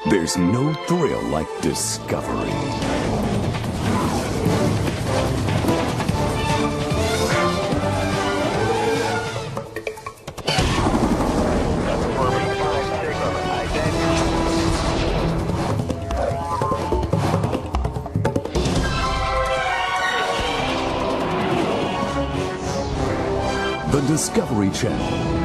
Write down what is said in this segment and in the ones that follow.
There's no thrill like discovery. The Discovery Channel.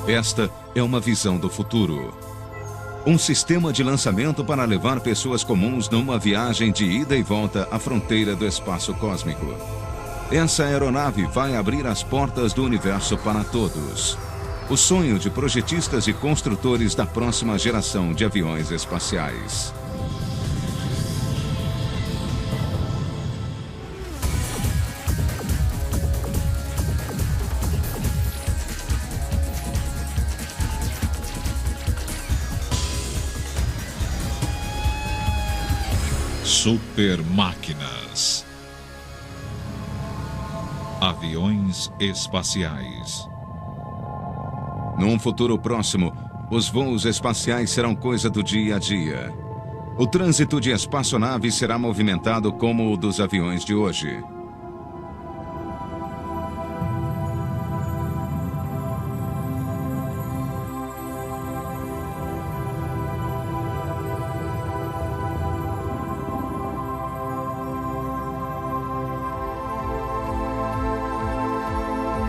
Esta é uma visão do futuro. Um sistema de lançamento para levar pessoas comuns numa viagem de ida e volta à fronteira do espaço cósmico. Essa aeronave vai abrir as portas do universo para todos. O sonho de projetistas e construtores da próxima geração de aviões espaciais. Super máquinas. Aviões espaciais. Num futuro próximo, os voos espaciais serão coisa do dia a dia. O trânsito de espaçonaves será movimentado como o dos aviões de hoje.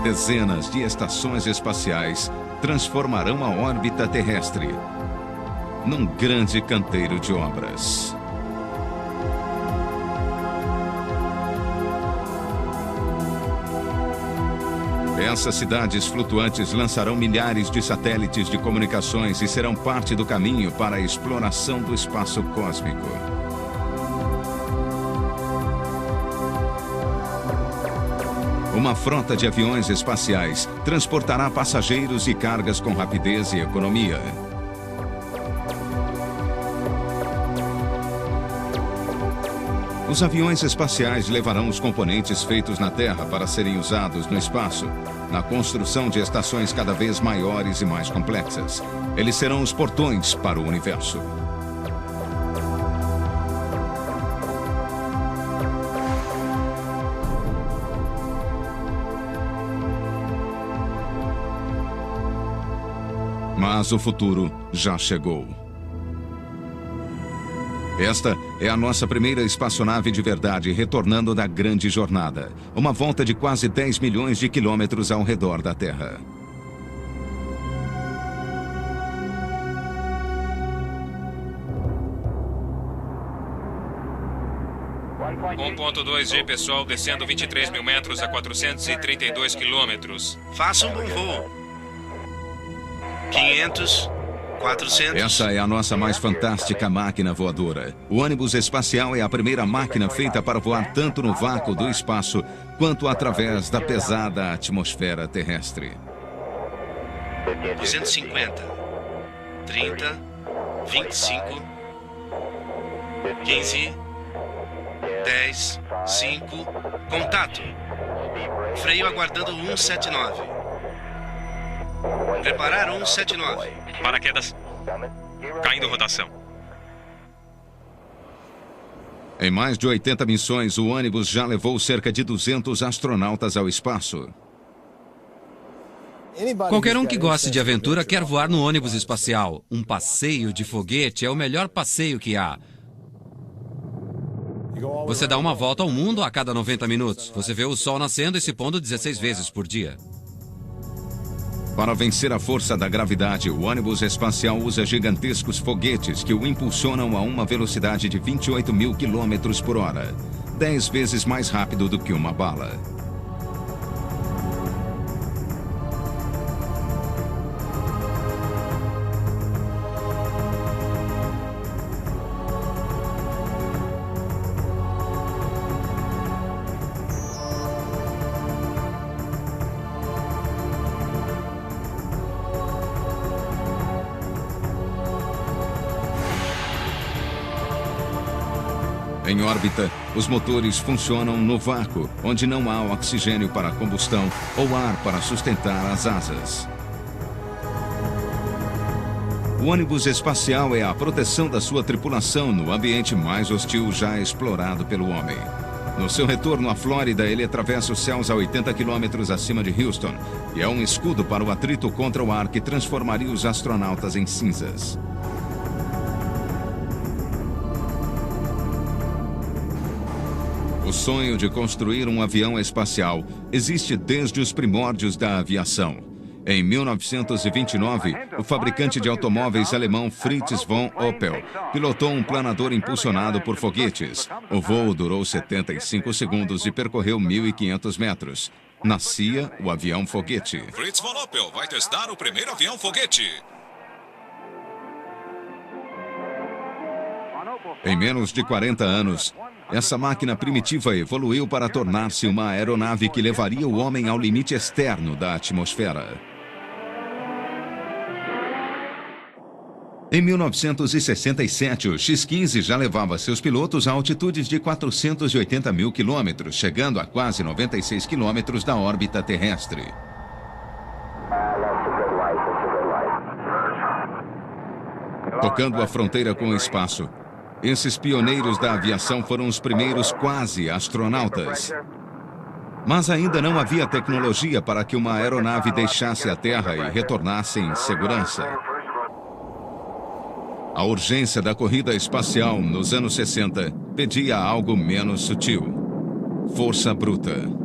Dezenas de estações espaciais transformarão a órbita terrestre num grande canteiro de obras. Essas cidades flutuantes lançarão milhares de satélites de comunicações e serão parte do caminho para a exploração do espaço cósmico. Uma frota de aviões espaciais transportará passageiros e cargas com rapidez e economia. Os aviões espaciais levarão os componentes feitos na Terra para serem usados no espaço, na construção de estações cada vez maiores e mais complexas. Eles serão os portões para o universo. Mas o futuro já chegou. Esta é a nossa primeira espaçonave de verdade retornando da grande jornada. Uma volta de quase 10 milhões de quilômetros ao redor da Terra. Ponto 2G, pessoal, descendo 23 mil metros a 432 quilômetros. Faça um bom voo. 500, 400... Essa é a nossa mais fantástica máquina voadora. O ônibus espacial é a primeira máquina feita para voar tanto no vácuo do espaço quanto através da pesada atmosfera terrestre. 250, 30, 25, 15, 10, 5, contato. Freio aguardando 179. Preparar 179. Paraquedas. Caindo rotação. Em mais de 80 missões, o ônibus já levou cerca de 200 astronautas ao espaço. Qualquer um que goste de aventura quer voar no ônibus espacial. Um passeio de foguete é o melhor passeio que há. Você dá uma volta ao mundo a cada 90 minutos. Você vê o sol nascendo e se pondo 16 vezes por dia. Para vencer a força da gravidade, o ônibus espacial usa gigantescos foguetes que o impulsionam a uma velocidade de 28 mil quilômetros por hora, 10 vezes mais rápido do que uma bala. Em órbita, os motores funcionam no vácuo, onde não há oxigênio para a combustão ou ar para sustentar as asas. O ônibus espacial é a proteção da sua tripulação no ambiente mais hostil já explorado pelo homem. No seu retorno à Flórida, ele atravessa os céus a 80 quilômetros acima de Houston e é um escudo para o atrito contra o ar que transformaria os astronautas em cinzas. O sonho de construir um avião espacial existe desde os primórdios da aviação. Em 1929, o fabricante de automóveis alemão Fritz von Opel pilotou um planador impulsionado por foguetes. O voo durou 75 segundos e percorreu 1.500 metros. Nascia o avião foguete. Fritz von Opel vai testar o primeiro avião foguete. Em menos de 40 anos, essa máquina primitiva evoluiu para tornar-se uma aeronave que levaria o homem ao limite externo da atmosfera. Em 1967, o X-15 já levava seus pilotos a altitudes de 480 mil quilômetros, chegando a quase 96 quilômetros da órbita terrestre. Tocando a fronteira com o espaço, esses pioneiros da aviação foram os primeiros quase astronautas. Mas ainda não havia tecnologia para que uma aeronave deixasse a Terra e retornasse em segurança. A urgência da corrida espacial nos anos 60 pedia algo menos sutil: força bruta.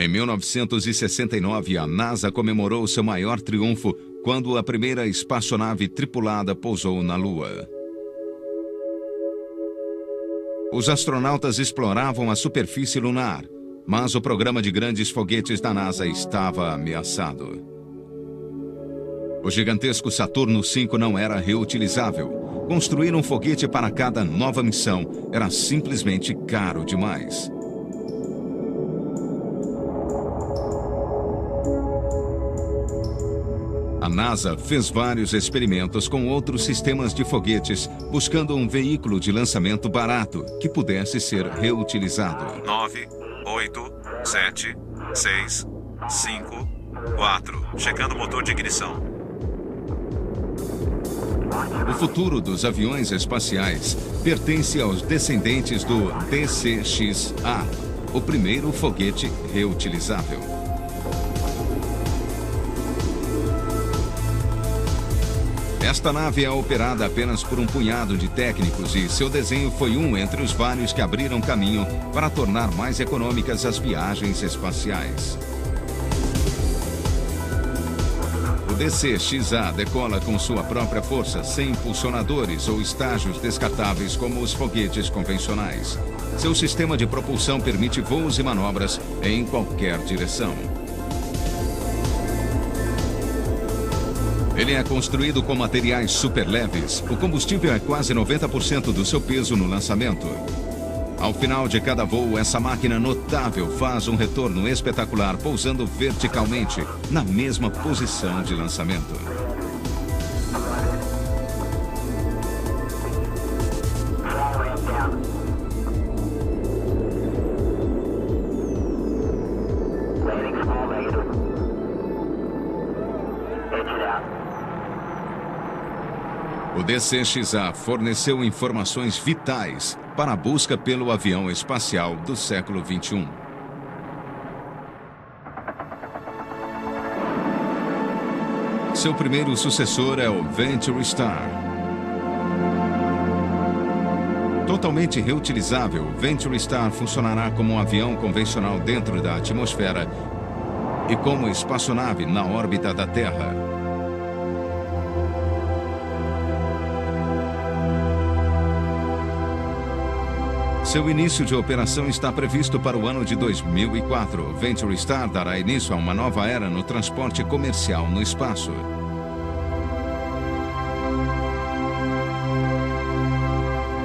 Em 1969, a NASA comemorou seu maior triunfo quando a primeira espaçonave tripulada pousou na Lua. Os astronautas exploravam a superfície lunar, mas o programa de grandes foguetes da NASA estava ameaçado. O gigantesco Saturno V não era reutilizável. Construir um foguete para cada nova missão era simplesmente caro demais. A NASA fez vários experimentos com outros sistemas de foguetes, buscando um veículo de lançamento barato que pudesse ser reutilizado. 9, 8, 7, 6, 5, 4. Checando o motor de ignição. O futuro dos aviões espaciais pertence aos descendentes do DCX-A, o primeiro foguete reutilizável. Esta nave é operada apenas por um punhado de técnicos e seu desenho foi um entre os vários que abriram caminho para tornar mais econômicas as viagens espaciais. O DCX-A decola com sua própria força, sem impulsionadores ou estágios descartáveis como os foguetes convencionais. Seu sistema de propulsão permite voos e manobras em qualquer direção. Ele é construído com materiais super leves. O combustível é quase 90% do seu peso no lançamento. Ao final de cada voo, essa máquina notável faz um retorno espetacular, pousando verticalmente na mesma posição de lançamento. O DCX-A forneceu informações vitais para a busca pelo avião espacial do século XXI. Seu primeiro sucessor é o Venture Star. Totalmente reutilizável, o Venture Star funcionará como um avião convencional dentro da atmosfera e como espaçonave na órbita da Terra. Seu início de operação está previsto para o ano de 2004. O Venture Star dará início a uma nova era no transporte comercial no espaço.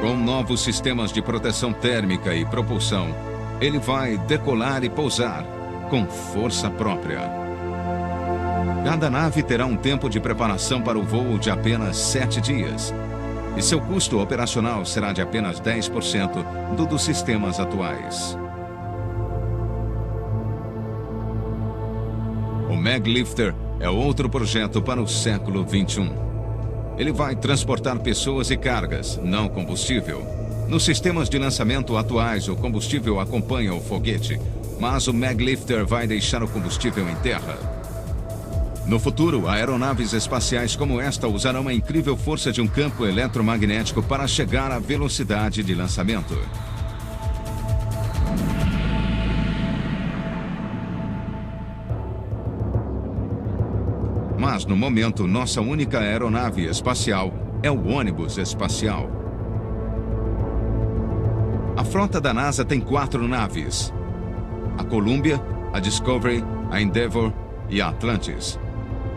Com novos sistemas de proteção térmica e propulsão, ele vai decolar e pousar com força própria. Cada nave terá um tempo de preparação para o voo de apenas 7 dias. E seu custo operacional será de apenas 10% do dos sistemas atuais. O Maglifter é outro projeto para o século XXI. Ele vai transportar pessoas e cargas, não combustível. Nos sistemas de lançamento atuais, o combustível acompanha o foguete, mas o Maglifter vai deixar o combustível em terra. No futuro, aeronaves espaciais como esta usarão a incrível força de um campo eletromagnético para chegar à velocidade de lançamento. Mas, no momento, nossa única aeronave espacial é o ônibus espacial. A frota da NASA tem 4 naves: a Columbia, a Discovery, a Endeavour e a Atlantis.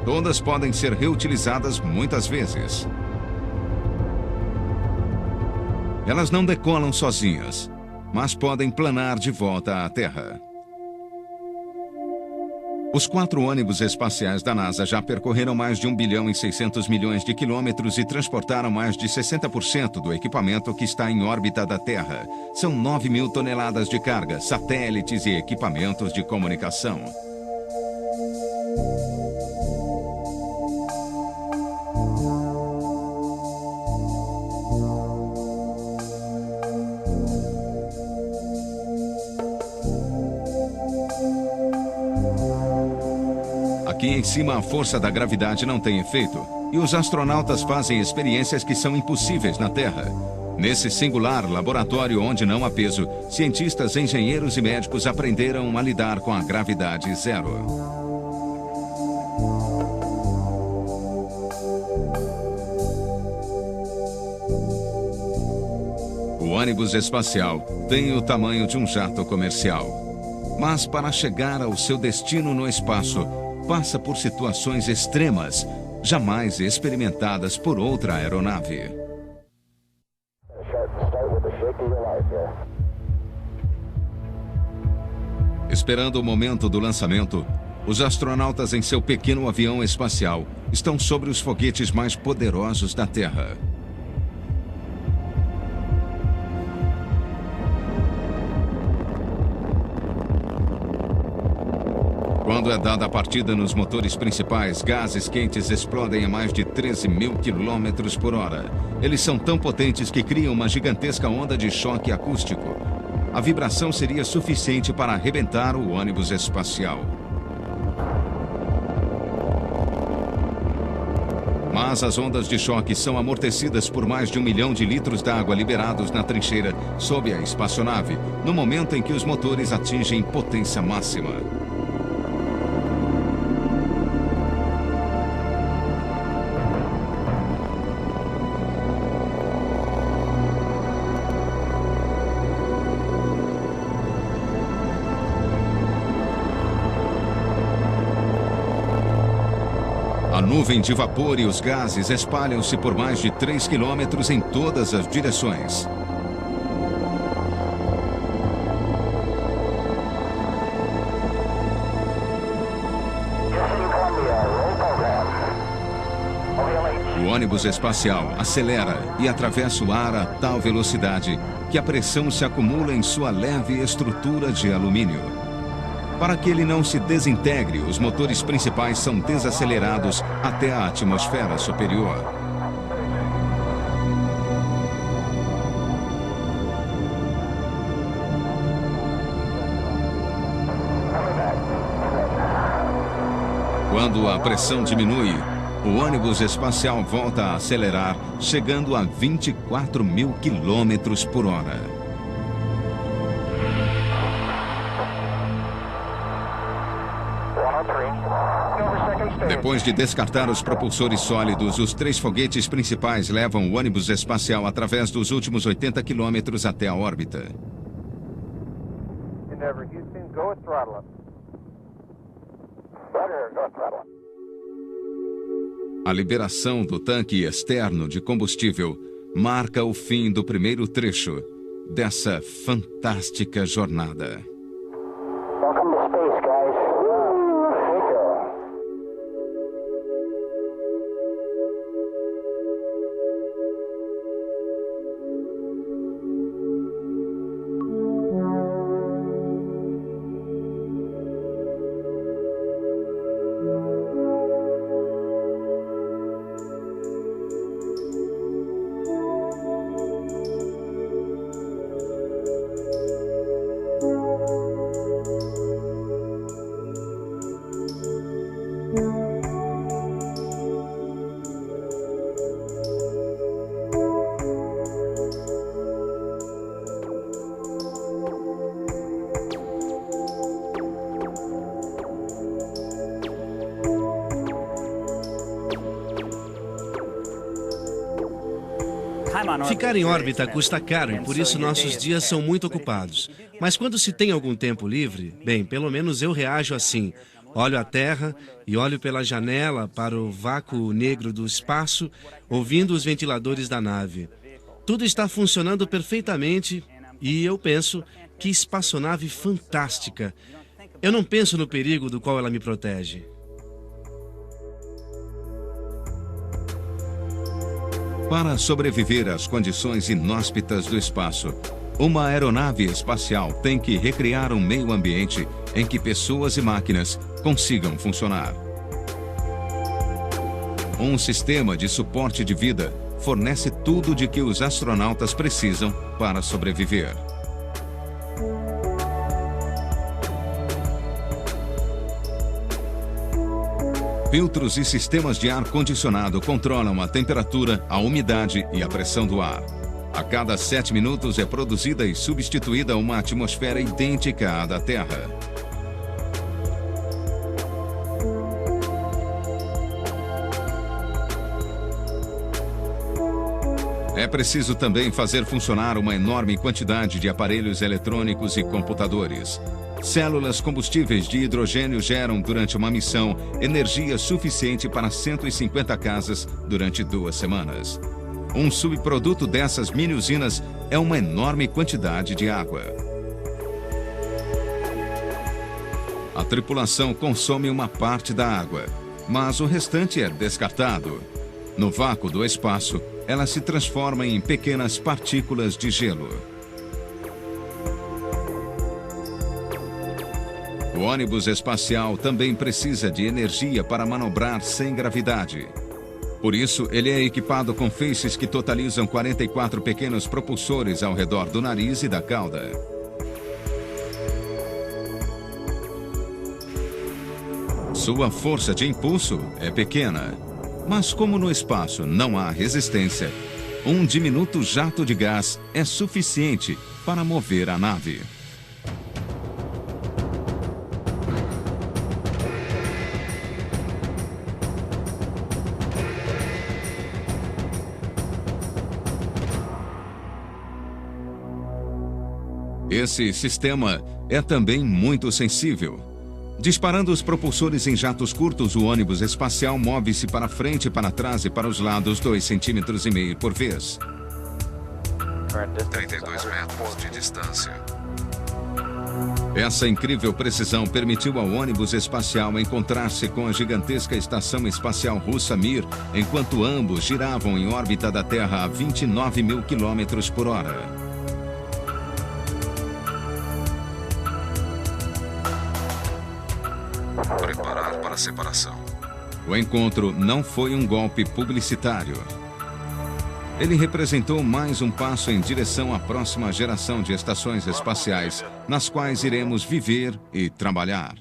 Todas podem ser reutilizadas muitas vezes. Elas não decolam sozinhas, mas podem planar de volta à Terra. Os 4 ônibus espaciais da NASA já percorreram mais de 1 bilhão e 600 milhões de quilômetros e transportaram mais de 60% do equipamento que está em órbita da Terra. São 9 mil toneladas de carga, satélites e equipamentos de comunicação. Aqui em cima, a força da gravidade não tem efeito, e os astronautas fazem experiências que são impossíveis na Terra. Nesse singular laboratório onde não há peso, cientistas, engenheiros e médicos aprenderam a lidar com a gravidade zero. O ônibus espacial tem o tamanho de um jato comercial. Mas para chegar ao seu destino no espaço, passa por situações extremas, jamais experimentadas por outra aeronave. Esperando o momento do lançamento, os astronautas em seu pequeno avião espacial estão sobre os foguetes mais poderosos da Terra. Quando é dada a partida nos motores principais, gases quentes explodem a mais de 13 mil quilômetros por hora. Eles são tão potentes que criam uma gigantesca onda de choque acústico. A vibração seria suficiente para arrebentar o ônibus espacial. Mas as ondas de choque são amortecidas por mais de 1 milhão de litros d'água liberados na trincheira sob a espaçonave, no momento em que os motores atingem potência máxima. A nuvem de vapor e os gases espalham-se por mais de 3 quilômetros em todas as direções. O ônibus espacial acelera e atravessa o ar a tal velocidade que a pressão se acumula em sua leve estrutura de alumínio. Para que ele não se desintegre, os motores principais são desacelerados até a atmosfera superior. Quando a pressão diminui, o ônibus espacial volta a acelerar, chegando a 24 mil quilômetros por hora. Depois de descartar os propulsores sólidos, os 3 foguetes principais levam o ônibus espacial através dos últimos 80 quilômetros até a órbita. A liberação do tanque externo de combustível marca o fim do primeiro trecho dessa fantástica jornada. Ficar em órbita custa caro e por isso nossos dias são muito ocupados. Mas quando se tem algum tempo livre, bem, pelo menos eu reajo assim. Olho a Terra e olho pela janela para o vácuo negro do espaço, ouvindo os ventiladores da nave. Tudo está funcionando perfeitamente e eu penso, que espaçonave fantástica. Eu não penso no perigo do qual ela me protege. Para sobreviver às condições inóspitas do espaço, uma aeronave espacial tem que recriar um meio ambiente em que pessoas e máquinas consigam funcionar. Um sistema de suporte de vida fornece tudo de que os astronautas precisam para sobreviver. Filtros e sistemas de ar-condicionado controlam a temperatura, a umidade e a pressão do ar. A cada 7 minutos é produzida e substituída uma atmosfera idêntica à da Terra. É preciso também fazer funcionar uma enorme quantidade de aparelhos eletrônicos e computadores. Células combustíveis de hidrogênio geram, durante uma missão, energia suficiente para 150 casas durante 2 semanas. Um subproduto dessas mini-usinas é uma enorme quantidade de água. A tripulação consome uma parte da água, mas o restante é descartado. No vácuo do espaço, ela se transforma em pequenas partículas de gelo. O ônibus espacial também precisa de energia para manobrar sem gravidade. Por isso, ele é equipado com feixes que totalizam 44 pequenos propulsores ao redor do nariz e da cauda. Sua força de impulso é pequena, mas como no espaço não há resistência, um diminuto jato de gás é suficiente para mover a nave. Esse sistema é também muito sensível. Disparando os propulsores em jatos curtos, o ônibus espacial move-se para frente, para trás e para os lados 2,5 cm por vez. 32 metros de distância. Essa incrível precisão permitiu ao ônibus espacial encontrar-se com a gigantesca estação espacial russa Mir, enquanto ambos giravam em órbita da Terra a 29 mil km por hora. Preparar para a separação. O encontro não foi um golpe publicitário. Ele representou mais um passo em direção à próxima geração de estações espaciais, nas quais iremos viver e trabalhar.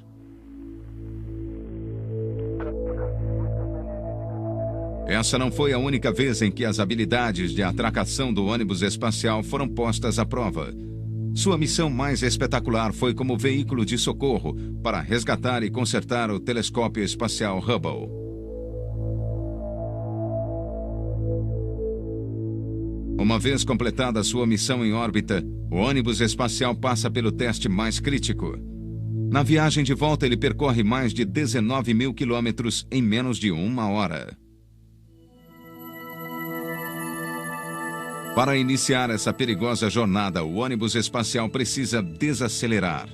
Essa não foi a única vez em que as habilidades de atracação do ônibus espacial foram postas à prova. Sua missão mais espetacular foi como veículo de socorro para resgatar e consertar o telescópio espacial Hubble. Uma vez completada sua missão em órbita, o ônibus espacial passa pelo teste mais crítico. Na viagem de volta, ele percorre mais de 19 mil quilômetros em menos de 1 hora. Para iniciar essa perigosa jornada, o ônibus espacial precisa desacelerar.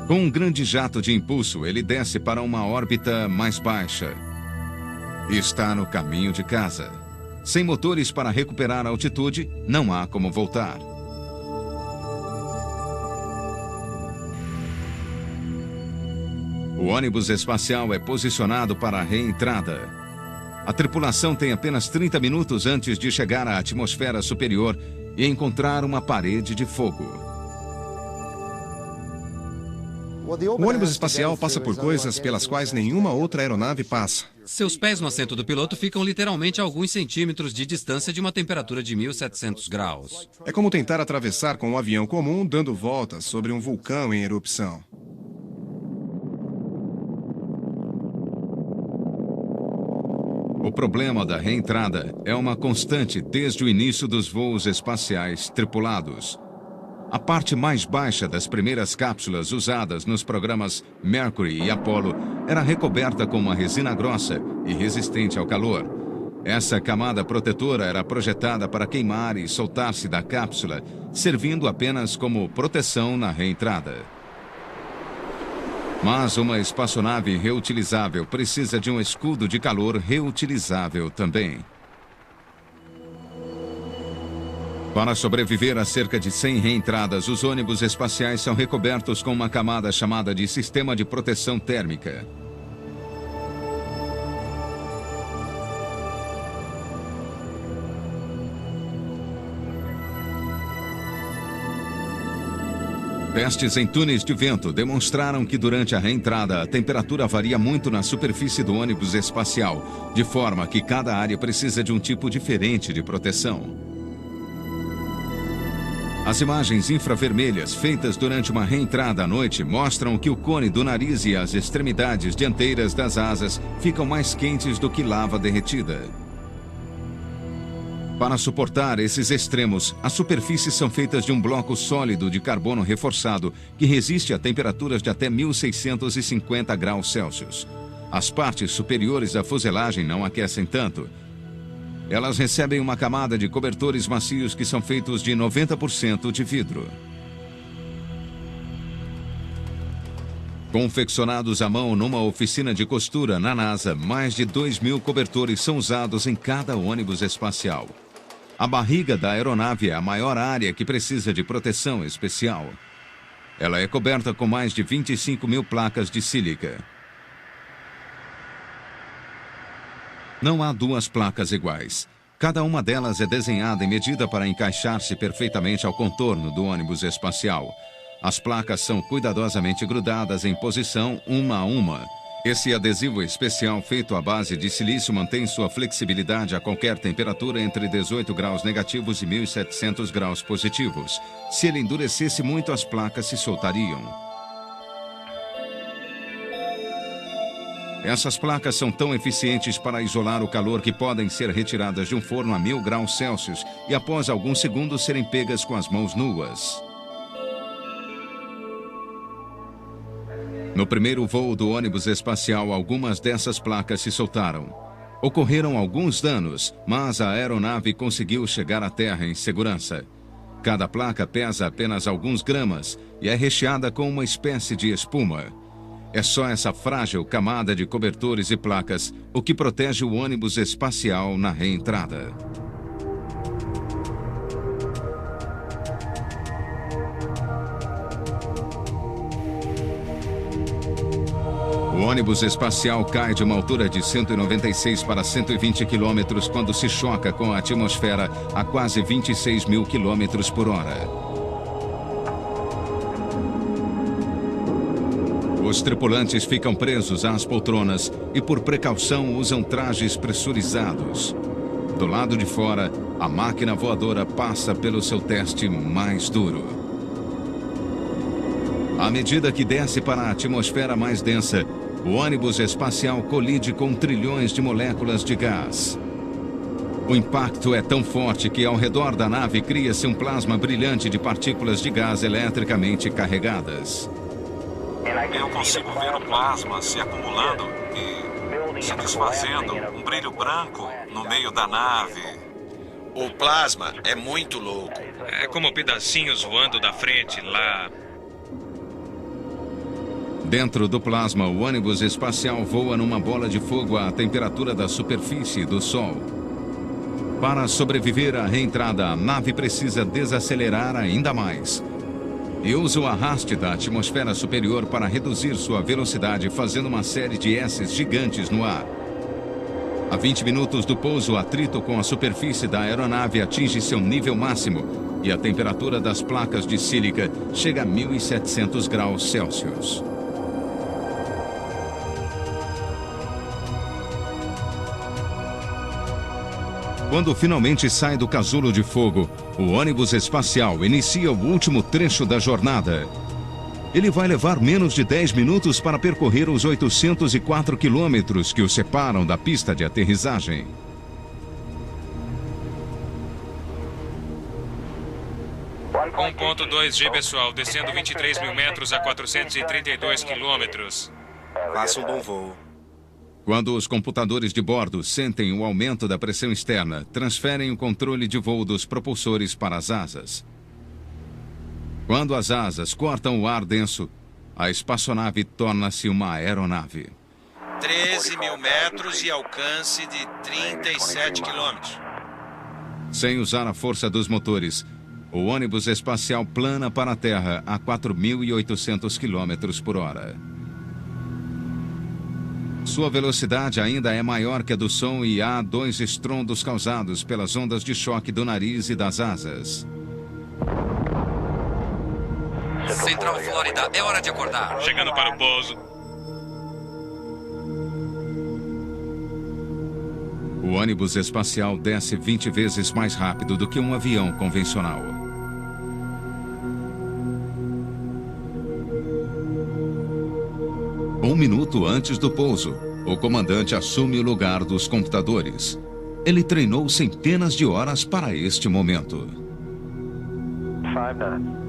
Com um grande jato de impulso, ele desce para uma órbita mais baixa. E está no caminho de casa. Sem motores para recuperar a altitude, não há como voltar. O ônibus espacial é posicionado para a reentrada. A tripulação tem apenas 30 minutos antes de chegar à atmosfera superior e encontrar uma parede de fogo. O ônibus espacial passa por coisas pelas quais nenhuma outra aeronave passa. Seus pés no assento do piloto ficam literalmente a alguns centímetros de distância de uma temperatura de 1.700 graus. É como tentar atravessar com um avião comum dando voltas sobre um vulcão em erupção. O problema da reentrada é uma constante desde o início dos voos espaciais tripulados. A parte mais baixa das primeiras cápsulas usadas nos programas Mercury e Apollo era recoberta com uma resina grossa e resistente ao calor. Essa camada protetora era projetada para queimar e soltar-se da cápsula, servindo apenas como proteção na reentrada. Mas uma espaçonave reutilizável precisa de um escudo de calor reutilizável também. Para sobreviver a cerca de 100 reentradas, os ônibus espaciais são recobertos com uma camada chamada de sistema de proteção térmica. Testes em túneis de vento demonstraram que durante a reentrada a temperatura varia muito na superfície do ônibus espacial, de forma que cada área precisa de um tipo diferente de proteção. As imagens infravermelhas feitas durante uma reentrada à noite mostram que o cone do nariz e as extremidades dianteiras das asas ficam mais quentes do que lava derretida. Para suportar esses extremos, as superfícies são feitas de um bloco sólido de carbono reforçado que resiste a temperaturas de até 1650 graus Celsius. As partes superiores da fuselagem não aquecem tanto. Elas recebem uma camada de cobertores macios que são feitos de 90% de vidro. Confeccionados à mão numa oficina de costura na NASA, mais de 2.000 cobertores são usados em cada ônibus espacial. A barriga da aeronave é a maior área que precisa de proteção especial. Ela é coberta com mais de 25.000 placas de sílica. Não há duas placas iguais. Cada uma delas é desenhada e medida para encaixar-se perfeitamente ao contorno do ônibus espacial. As placas são cuidadosamente grudadas em posição uma a uma. Esse adesivo especial feito à base de silício mantém sua flexibilidade a qualquer temperatura entre 18 graus negativos e 1.700 graus positivos. Se ele endurecesse muito, as placas se soltariam. Essas placas são tão eficientes para isolar o calor que podem ser retiradas de um forno a 1.000 graus Celsius e após alguns segundos serem pegas com as mãos nuas. No primeiro voo do ônibus espacial, algumas dessas placas se soltaram. Ocorreram alguns danos, mas a aeronave conseguiu chegar à Terra em segurança. Cada placa pesa apenas alguns gramas e é recheada com uma espécie de espuma. É só essa frágil camada de cobertores e placas o que protege o ônibus espacial na reentrada. O ônibus espacial cai de uma altura de 196 para 120 quilômetros quando se choca com a atmosfera a quase 26.000 quilômetros por hora. Os tripulantes ficam presos às poltronas e, por precaução, usam trajes pressurizados. Do lado de fora, a máquina voadora passa pelo seu teste mais duro. À medida que desce para a atmosfera mais densa, o ônibus espacial colide com trilhões de moléculas de gás. O impacto é tão forte que ao redor da nave cria-se um plasma brilhante de partículas de gás eletricamente carregadas. Eu consigo ver o plasma se acumulando e se desfazendo, um brilho branco no meio da nave. O plasma é muito louco. É como pedacinhos voando da frente lá. Dentro do plasma, o ônibus espacial voa numa bola de fogo à temperatura da superfície do Sol. Para sobreviver à reentrada, a nave precisa desacelerar ainda mais. E usa o arraste da atmosfera superior para reduzir sua velocidade, fazendo uma série de S's gigantes no ar. A 20 minutos do pouso, o atrito com a superfície da aeronave atinge seu nível máximo e a temperatura das placas de sílica chega a 1.700 graus Celsius. Quando finalmente sai do casulo de fogo, o ônibus espacial inicia o último trecho da jornada. ele vai levar menos de 10 minutos para percorrer os 804 quilômetros que o separam da pista de aterrissagem. Um 1.2G, pessoal, descendo 23 mil metros a 432 quilômetros. Faça um bom voo. Quando os computadores de bordo sentem o aumento da pressão externa, transferem o controle de voo dos propulsores para as asas. Quando as asas cortam o ar denso, a espaçonave torna-se uma aeronave. 13 mil metros e alcance de 37 quilômetros. Sem usar a força dos motores, o ônibus espacial plana para a Terra a 4.800 km por hora. Sua velocidade ainda é maior que a do som e há 2 estrondos causados pelas ondas de choque do nariz e das asas. Central Flórida, é hora de acordar. Chegando para o pouso. O ônibus espacial desce 20 vezes mais rápido do que um avião convencional. Um minuto antes do pouso, o comandante assume o lugar dos computadores. Ele treinou centenas de horas para este momento. 5 minutes.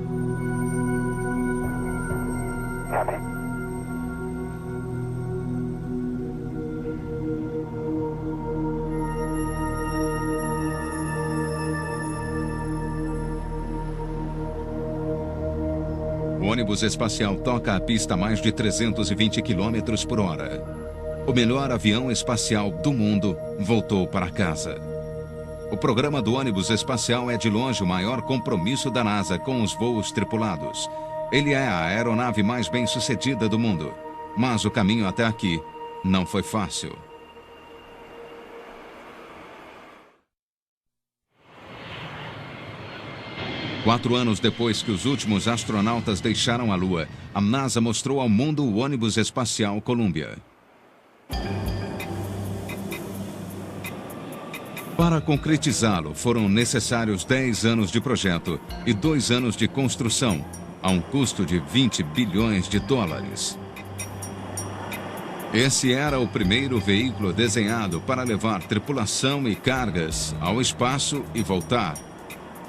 O ônibus espacial toca a pista a mais de 320 km por hora. O melhor avião espacial do mundo voltou para casa. O programa do ônibus espacial é de longe o maior compromisso da NASA com os voos tripulados. Ele é a aeronave mais bem-sucedida do mundo, mas o caminho até aqui não foi fácil. Quatro anos depois que os últimos astronautas deixaram a Lua, a NASA mostrou ao mundo o ônibus espacial Columbia. Para concretizá-lo, foram necessários 10 anos de projeto e 2 anos de construção, a um custo de 20 bilhões de dólares. Esse era o primeiro veículo desenhado para levar tripulação e cargas ao espaço e voltar.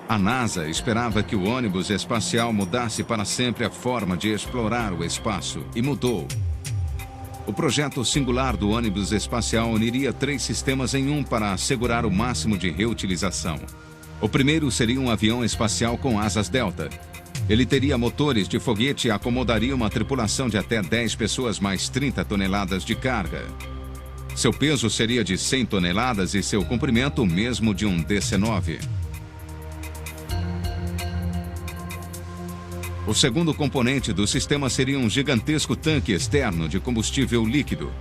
A NASA esperava que o ônibus espacial mudasse para sempre a forma de explorar o espaço, e mudou. O projeto singular do ônibus espacial uniria 3 sistemas em um para assegurar o máximo de reutilização. O primeiro seria um avião espacial com asas delta. Ele teria motores de foguete e acomodaria uma tripulação de até 10 pessoas mais 30 toneladas de carga. Seu peso seria de 100 toneladas e seu comprimento o mesmo de um DC-9. O segundo componente do sistema seria um gigantesco tanque externo de combustível líquido,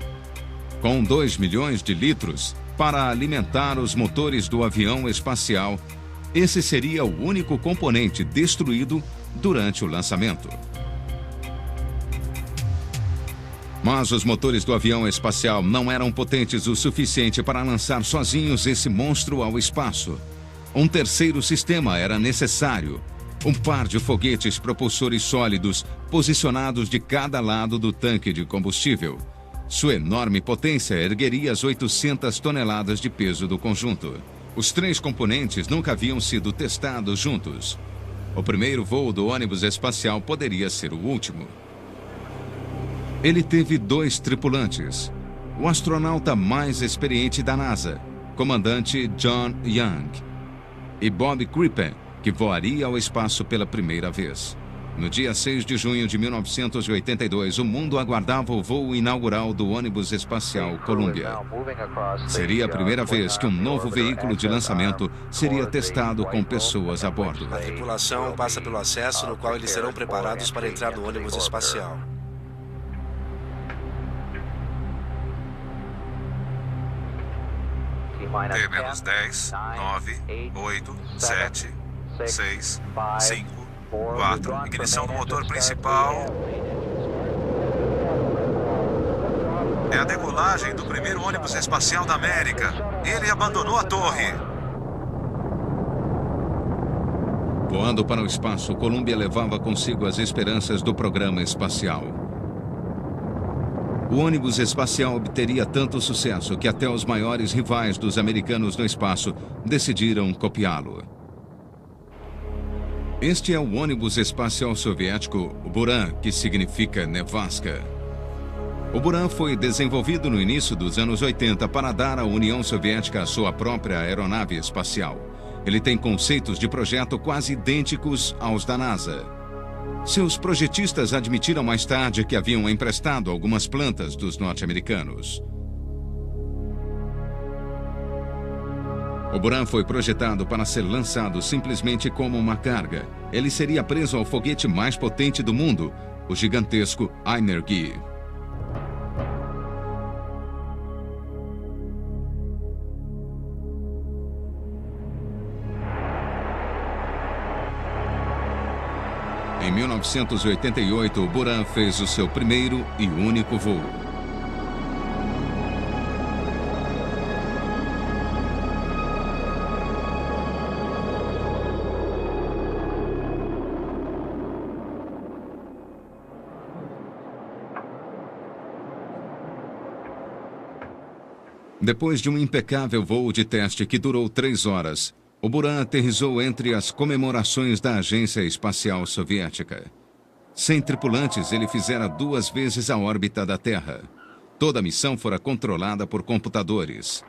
com 2 milhões de litros, para alimentar os motores do avião espacial. Esse seria o único componente destruído durante o lançamento. Mas os motores do avião espacial não eram potentes o suficiente para lançar sozinhos esse monstro ao espaço. Um terceiro sistema era necessário. Um par de foguetes propulsores sólidos posicionados de cada lado do tanque de combustível. Sua enorme potência ergueria as 800 toneladas de peso do conjunto. Os 3 componentes nunca haviam sido testados juntos. O primeiro voo do ônibus espacial poderia ser o último. Ele teve 2 tripulantes. O astronauta mais experiente da NASA, comandante John Young, e Bob Crippen, que voaria ao espaço pela primeira vez. No dia 6 de junho de 1982, o mundo aguardava o voo inaugural do ônibus espacial Columbia. Seria a primeira vez que um novo veículo de lançamento seria testado com pessoas a bordo. A tripulação passa pelo acesso no qual eles serão preparados para entrar no ônibus espacial. T-10, 9, 8, 7, 6, 5, 4. Ignição do motor principal. É a decolagem do primeiro ônibus espacial da América. Ele abandonou a torre. Voando para o espaço, Columbia levava consigo as esperanças do programa espacial. O ônibus espacial obteria tanto sucesso que até os maiores rivais dos americanos no espaço decidiram copiá-lo. Este é o ônibus espacial soviético, o Buran, que significa nevasca. O Buran foi desenvolvido no início dos anos 80 para dar à União Soviética a sua própria aeronave espacial. Ele tem conceitos de projeto quase idênticos aos da NASA. Seus projetistas admitiram mais tarde que haviam emprestado algumas plantas dos norte-americanos. O Buran foi projetado para ser lançado simplesmente como uma carga. Ele seria preso ao foguete mais potente do mundo, o gigantesco Energy. Em 1988, o Buran fez o seu primeiro e único voo. Depois de um impecável voo de teste que durou 3 horas, o Buran aterrissou entre as comemorações da Agência Espacial Soviética. Sem tripulantes, ele fizera 2 vezes a órbita da Terra. Toda a missão fora controlada por computadores.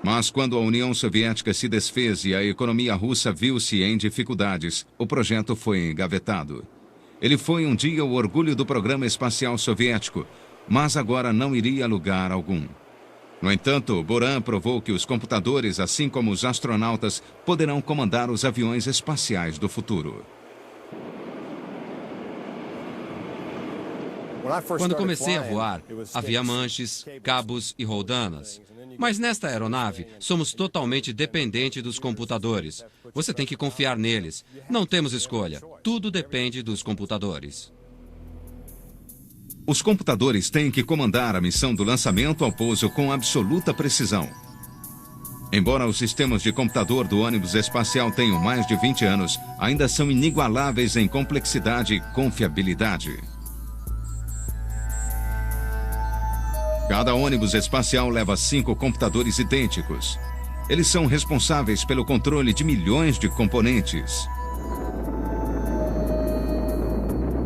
Mas quando a União Soviética se desfez e a economia russa viu-se em dificuldades, o projeto foi engavetado. Ele foi um dia o orgulho do programa espacial soviético, mas agora não iria a lugar algum. No entanto, o Buran provou que os computadores, assim como os astronautas, poderão comandar os aviões espaciais do futuro. Quando comecei a voar, havia manches, cabos e roldanas. Mas nesta aeronave, somos totalmente dependentes dos computadores. Você tem que confiar neles. Não temos escolha. Tudo depende dos computadores. Os computadores têm que comandar a missão do lançamento ao pouso com absoluta precisão. Embora os sistemas de computador do ônibus espacial tenham mais de 20 anos, ainda são inigualáveis em complexidade e confiabilidade. Cada ônibus espacial leva 5 computadores idênticos. Eles são responsáveis pelo controle de milhões de componentes.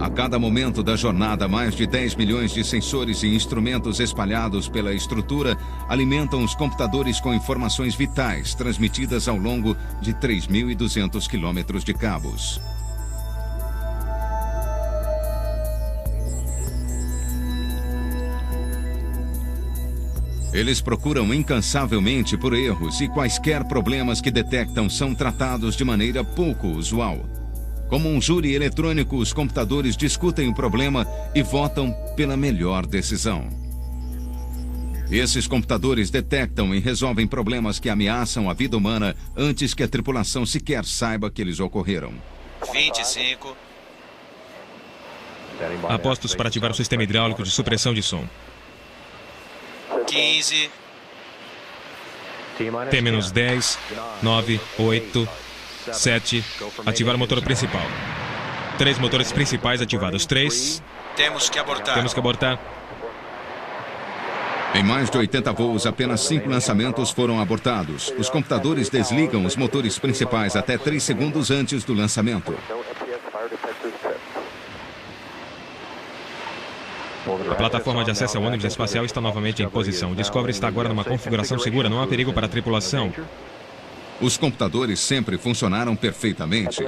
A cada momento da jornada, mais de 10 milhões de sensores e instrumentos espalhados pela estrutura alimentam os computadores com informações vitais transmitidas ao longo de 3.200 quilômetros de cabos. Eles procuram incansavelmente por erros e quaisquer problemas que detectam são tratados de maneira pouco usual. Como um júri eletrônico, os computadores discutem o problema e votam pela melhor decisão. Esses computadores detectam e resolvem problemas que ameaçam a vida humana antes que a tripulação sequer saiba que eles ocorreram. 25. Apostos para ativar o sistema hidráulico de supressão de som. 15. T-10, 9, 8, 7. Ativar o motor principal. 3 motores principais ativados. 3. Temos que abortar. Temos que abortar. Em mais de 80 voos, apenas 5 lançamentos foram abortados. Os computadores desligam os motores principais até 3 segundos antes do lançamento. A plataforma de acesso ao ônibus espacial está novamente em posição. O Discovery está agora numa configuração segura. Não há perigo para a tripulação. Os computadores sempre funcionaram perfeitamente.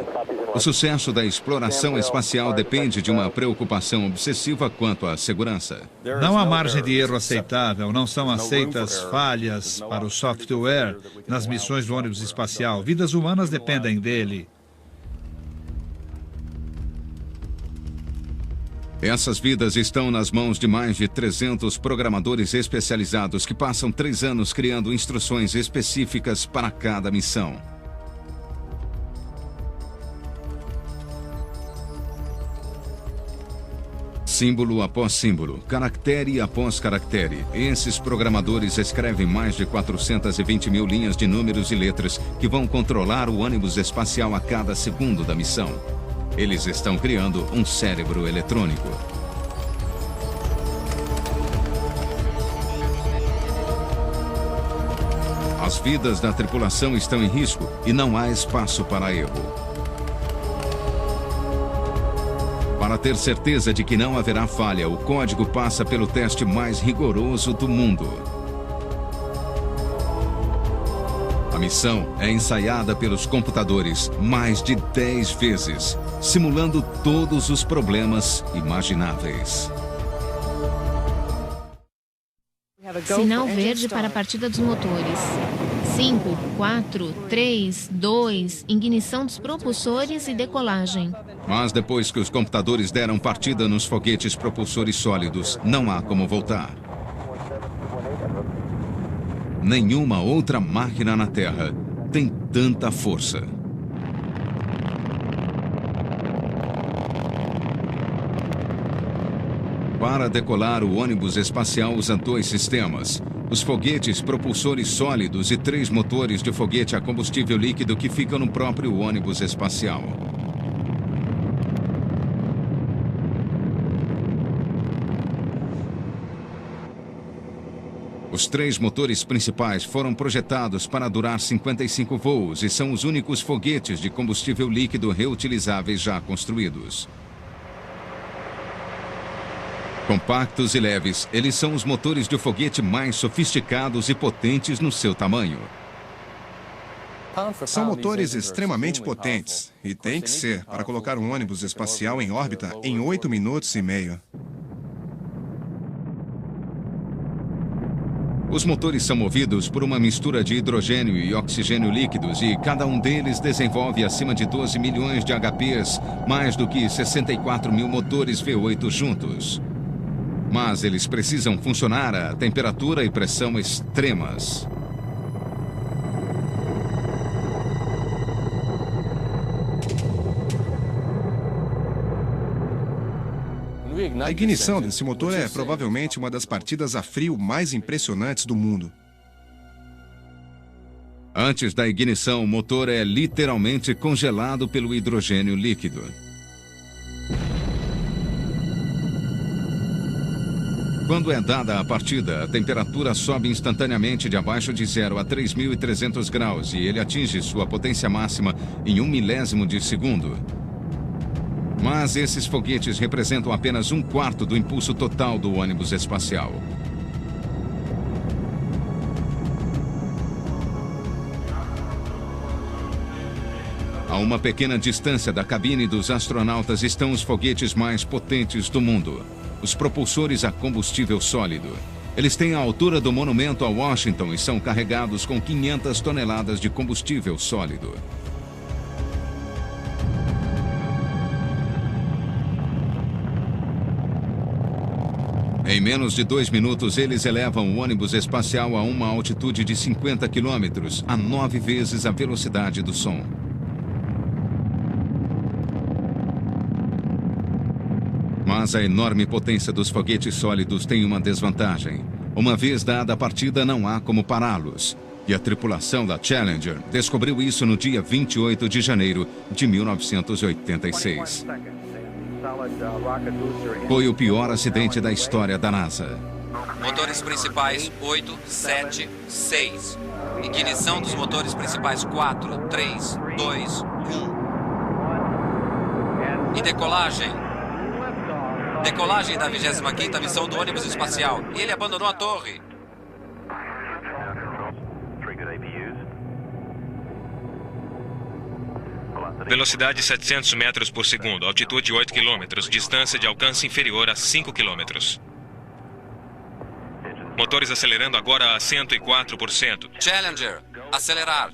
O sucesso da exploração espacial depende de uma preocupação obsessiva quanto à segurança. Não há margem de erro aceitável, não são aceitas falhas para o software nas missões do ônibus espacial. Vidas humanas dependem dele. Essas vidas estão nas mãos de mais de 300 programadores especializados que passam 3 anos criando instruções específicas para cada missão. Símbolo após símbolo, caractere após caractere, esses programadores escrevem mais de 420 mil linhas de números e letras que vão controlar o ônibus espacial a cada segundo da missão. Eles estão criando um cérebro eletrônico. As vidas da tripulação estão em risco e não há espaço para erro. Para ter certeza de que não haverá falha, o código passa pelo teste mais rigoroso do mundo. A missão é ensaiada pelos computadores mais de 10 vezes, simulando todos os problemas imagináveis. Sinal verde para a partida dos motores. 5, 4, 3, 2, ignição dos propulsores e decolagem. Mas depois que os computadores deram partida nos foguetes propulsores sólidos, não há como voltar. Nenhuma outra máquina na Terra tem tanta força. Para decolar, o ônibus espacial usa 2 sistemas. Os foguetes propulsores sólidos e 3 motores de foguete a combustível líquido que ficam no próprio ônibus espacial. Os 3 motores principais foram projetados para durar 55 voos e são os únicos foguetes de combustível líquido reutilizáveis já construídos. Compactos e leves, eles são os motores de foguete mais sofisticados e potentes no seu tamanho. São motores extremamente potentes, e tem que ser, para colocar um ônibus espacial em órbita em 8 minutos e meio. Os motores são movidos por uma mistura de hidrogênio e oxigênio líquidos e cada um deles desenvolve acima de 12 milhões de HPs, mais do que 64 mil motores V8 juntos. Mas eles precisam funcionar a temperatura e pressão extremas. A ignição desse motor é provavelmente uma das partidas a frio mais impressionantes do mundo. Antes da ignição, o motor é literalmente congelado pelo hidrogênio líquido. Quando é dada a partida, a temperatura sobe instantaneamente de abaixo de 0 a 3.300 graus e ele atinge sua potência máxima em 1 milésimo de segundo. Mas esses foguetes representam apenas 1/4 do impulso total do ônibus espacial. A uma pequena distância da cabine dos astronautas estão os foguetes mais potentes do mundo, os propulsores a combustível sólido. Eles têm a altura do monumento a Washington e são carregados com 500 toneladas de combustível sólido. Em menos de 2 minutos, eles elevam o ônibus espacial a uma altitude de 50 quilômetros, a 9 vezes a velocidade do som. Mas a enorme potência dos foguetes sólidos tem uma desvantagem. Uma vez dada a partida, não há como pará-los. E a tripulação da Challenger descobriu isso no dia 28 de janeiro de 1986. Foi o pior acidente da história da NASA. Motores principais 8, 7, 6. Ignição dos motores principais 4, 3, 2, 1. E decolagem. Decolagem da 25ª missão do ônibus espacial. Ele abandonou a torre. Velocidade 700 metros por segundo, altitude 8 quilômetros, distância de alcance inferior a 5 quilômetros. Motores acelerando agora a 104%. Challenger, acelerar.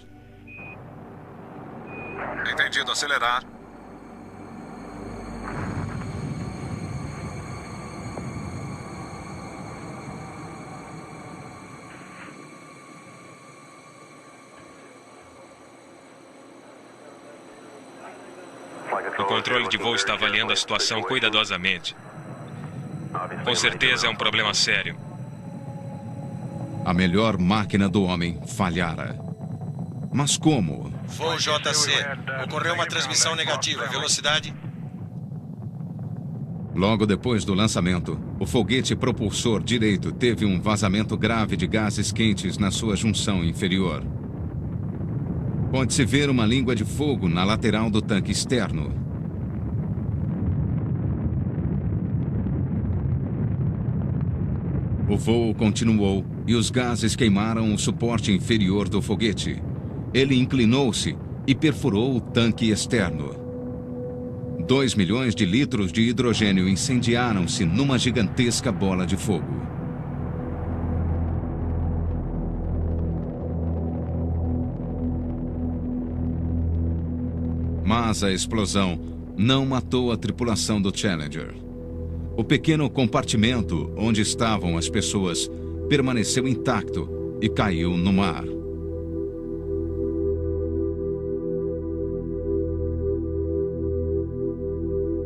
Entendido, acelerar. O controle de voo está avaliando a situação cuidadosamente. Com certeza é um problema sério. A melhor máquina do homem falhara. Mas como? Voo JC. Ocorreu uma transmissão negativa. Velocidade? Logo depois do lançamento, o foguete propulsor direito teve um vazamento grave de gases quentes na sua junção inferior. Pode-se ver uma língua de fogo na lateral do tanque externo. O voo continuou e os gases queimaram o suporte inferior do foguete. Ele inclinou-se e perfurou o tanque externo. 2 milhões de litros de hidrogênio incendiaram-se numa gigantesca bola de fogo. Mas a explosão não matou a tripulação do Challenger. O pequeno compartimento onde estavam as pessoas permaneceu intacto e caiu no mar.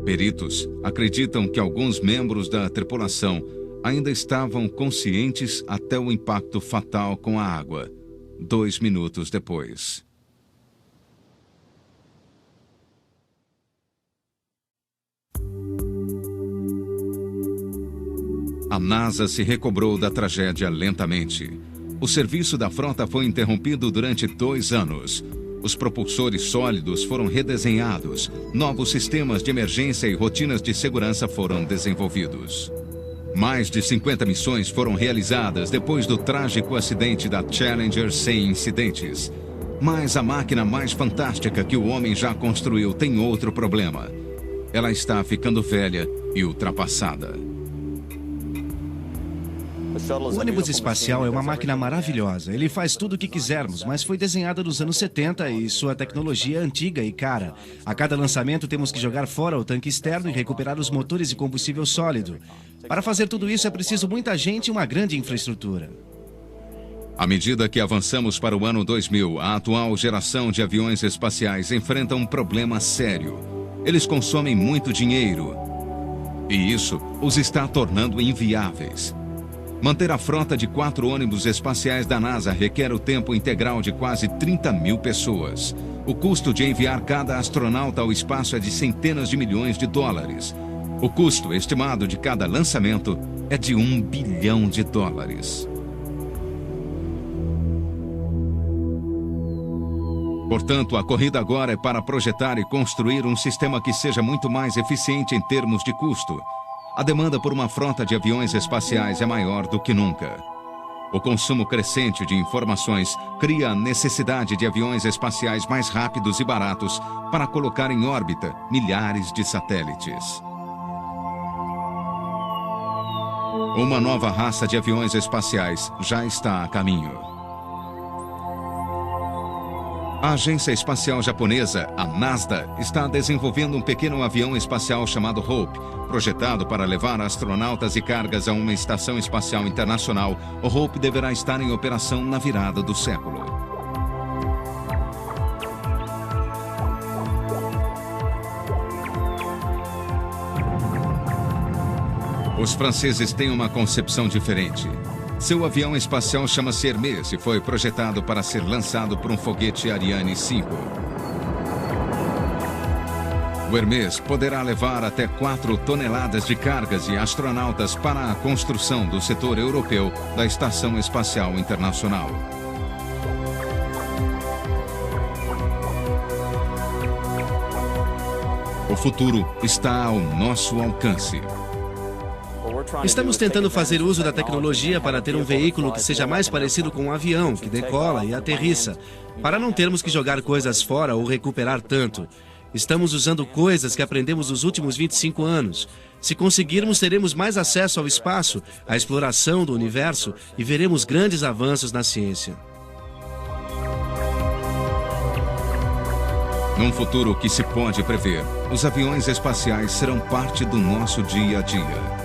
Peritos acreditam que alguns membros da tripulação ainda estavam conscientes até o impacto fatal com a água, 2 minutos depois. A NASA se recobrou da tragédia lentamente. O serviço da frota foi interrompido durante 2 anos. Os propulsores sólidos foram redesenhados, novos sistemas de emergência e rotinas de segurança foram desenvolvidos. Mais de 50 missões foram realizadas depois do trágico acidente da Challenger sem incidentes. Mas a máquina mais fantástica que o homem já construiu tem outro problema. Ela está ficando velha e ultrapassada. O ônibus espacial é uma máquina maravilhosa. Ele faz tudo o que quisermos, mas foi desenhada nos anos 70 e sua tecnologia é antiga e cara. A cada lançamento temos que jogar fora o tanque externo e recuperar os motores de combustível sólido. Para fazer tudo isso é preciso muita gente e uma grande infraestrutura. À medida que avançamos para o ano 2000, a atual geração de aviões espaciais enfrenta um problema sério. Eles consomem muito dinheiro. E isso os está tornando inviáveis. Manter a frota de 4 ônibus espaciais da NASA requer o tempo integral de quase 30 mil pessoas. O custo de enviar cada astronauta ao espaço é de centenas de milhões de dólares. O custo estimado de cada lançamento é de $1 bilhão. Portanto, a corrida agora é para projetar e construir um sistema que seja muito mais eficiente em termos de custo. A demanda por uma frota de aviões espaciais é maior do que nunca. O consumo crescente de informações cria a necessidade de aviões espaciais mais rápidos e baratos para colocar em órbita milhares de satélites. Uma nova raça de aviões espaciais já está a caminho. A agência espacial japonesa, a NASA, está desenvolvendo um pequeno avião espacial chamado Hope. Projetado para levar astronautas e cargas a uma estação espacial internacional, o Hope deverá estar em operação na virada do século. Os franceses têm uma concepção diferente. Seu avião espacial chama-se Hermès e foi projetado para ser lançado por um foguete Ariane 5. O Hermès poderá levar até 4 toneladas de cargas e astronautas para a construção do setor europeu da Estação Espacial Internacional. O futuro está ao nosso alcance. Estamos tentando fazer uso da tecnologia para ter um veículo que seja mais parecido com um avião, que decola e aterrissa, para não termos que jogar coisas fora ou recuperar tanto. Estamos usando coisas que aprendemos nos últimos 25 anos. Se conseguirmos, teremos mais acesso ao espaço, à exploração do universo e veremos grandes avanços na ciência. Num futuro que se pode prever, os aviões espaciais serão parte do nosso dia a dia.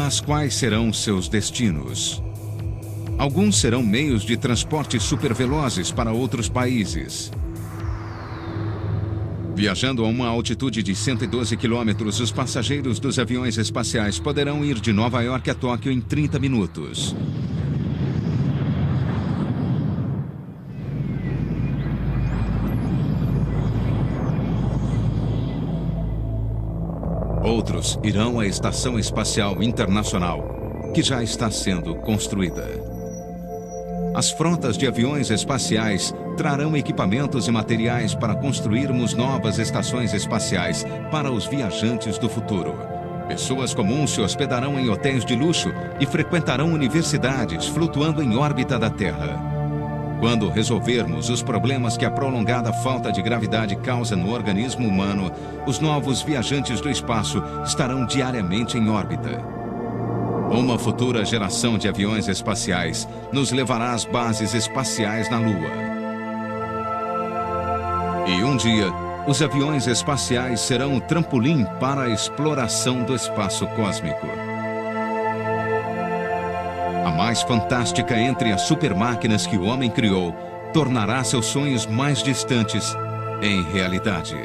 Mas quais serão seus destinos? Alguns serão meios de transporte supervelozes para outros países. Viajando a uma altitude de 112 quilômetros, os passageiros dos aviões espaciais poderão ir de Nova York a Tóquio em 30 minutos. Outros irão à Estação Espacial Internacional, que já está sendo construída. As frotas de aviões espaciais trarão equipamentos e materiais para construirmos novas estações espaciais para os viajantes do futuro. Pessoas comuns se hospedarão em hotéis de luxo e frequentarão universidades flutuando em órbita da Terra. Quando resolvermos os problemas que a prolongada falta de gravidade causa no organismo humano, os novos viajantes do espaço estarão diariamente em órbita. Uma futura geração de aviões espaciais nos levará às bases espaciais na Lua. E um dia, os aviões espaciais serão o trampolim para a exploração do espaço cósmico. A mais fantástica entre as supermáquinas que o homem criou tornará seus sonhos mais distantes em realidade.